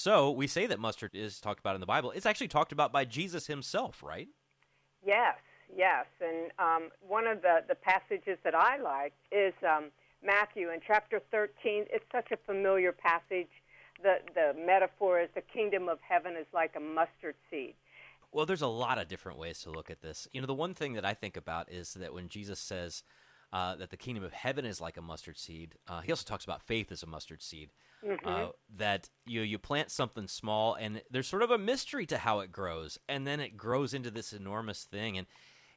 So we say that mustard is talked about in the Bible. It's actually talked about by Jesus himself, right? Yes, yes. And one of the passages that I like is Matthew in chapter 13. It's such a familiar passage. The metaphor is the kingdom of heaven is like a mustard seed. Well, there's a lot of different ways to look at this. The one thing that I think about is that when Jesus says that the kingdom of heaven is like a mustard seed, he also talks about faith as a mustard seed. That you plant something small, and there's sort of a mystery to how it grows, and then it grows into this enormous thing. And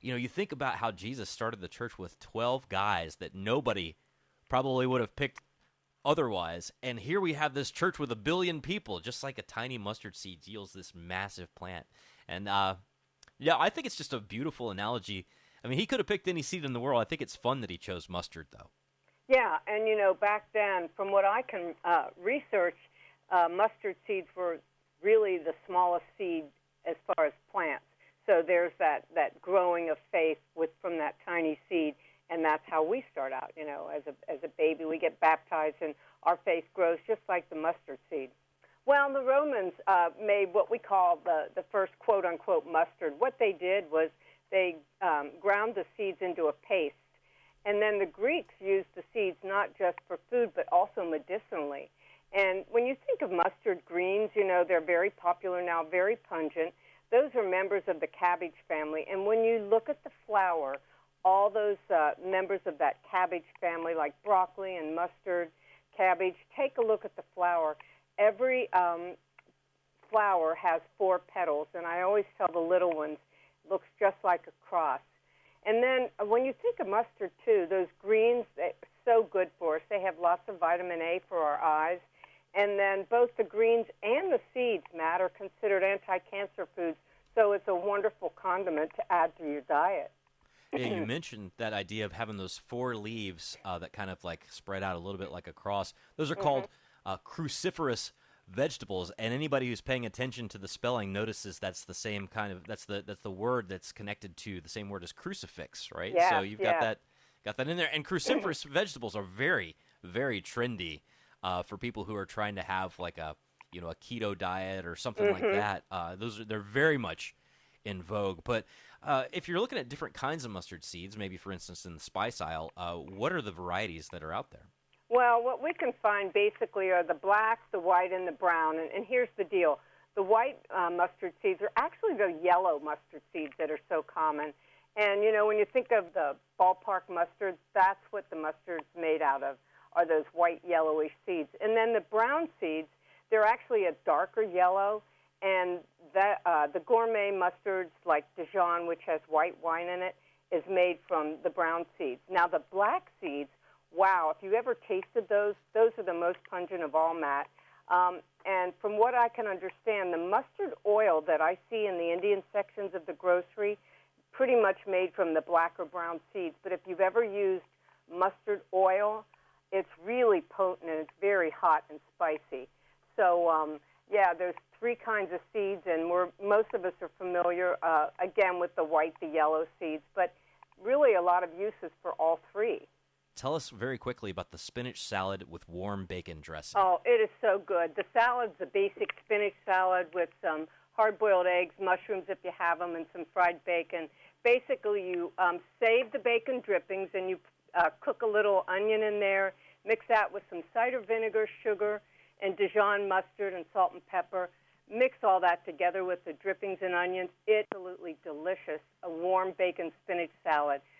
you think about how Jesus started the church with 12 guys that nobody probably would have picked otherwise, and here we have this church with 1 billion people, just like a tiny mustard seed yields this massive plant. And yeah, I think it's just a beautiful analogy. I mean, he could have picked any seed in the world. I think it's fun that he chose mustard, though. Yeah, and back then, from what I can research, mustard seeds were really the smallest seed as far as plants. So there's that growing of faith from that tiny seed, and that's how we start out. As a baby, we get baptized, and our faith grows just like the mustard seed. Well, the Romans made what we call the first quote-unquote mustard. What they did was they ground the seeds into a paste. And then the Greeks used the seeds not just for food, but also medicinally. And when you think of mustard greens, they're very popular now, very pungent. Those are members of the cabbage family. And when you look at the flower, all those members of that cabbage family, like broccoli and mustard, cabbage, take a look at the flower. Every flower has 4 petals, and I always tell the little ones, it looks just like a cross. And then when you think of mustard, too, those greens, they're so good for us. They have lots of vitamin A for our eyes. And then both the greens and the seeds, Matt, are considered anti-cancer foods. So it's a wonderful condiment to add to your diet. Yeah, you mentioned that idea of having those 4 leaves that kind of like spread out a little bit like a cross. Those are called cruciferous vegetables, and anybody who's paying attention to the spelling notices that's the same kind of that's the word that's connected to the same word as crucifix, right? Yes, so you've got that in there. And cruciferous vegetables are very, very trendy for people who are trying to have like a keto diet or something like that. They're very much in vogue. But if you're looking at different kinds of mustard seeds, maybe for instance in the spice aisle, what are the varieties that are out there? Well, what we can find basically are the black, the white, and the brown. And here's the deal. The white mustard seeds are actually the yellow mustard seeds that are so common. And, when you think of the ballpark mustard, that's what the mustard's made out of, are those white, yellowish seeds. And then the brown seeds, they're actually a darker yellow. And the gourmet mustards like Dijon, which has white wine in it, is made from the brown seeds. Now, the black seeds, wow, if you ever tasted those are the most pungent of all, Matt. And from what I can understand, the mustard oil that I see in the Indian sections of the grocery, pretty much made from the black or brown seeds. But if you've ever used mustard oil, it's really potent and it's very hot and spicy. So, there's 3 kinds of seeds, and most of us are familiar, again, with the white, the yellow seeds, but really a lot of uses for all 3. Tell us very quickly about the spinach salad with warm bacon dressing. Oh, it is so good. The salad's a basic spinach salad with some hard-boiled eggs, mushrooms if you have them, and some fried bacon. Basically, you save the bacon drippings, and you cook a little onion in there, mix that with some cider vinegar, sugar, and Dijon mustard and salt and pepper. Mix all that together with the drippings and onions. It's absolutely delicious, a warm bacon spinach salad.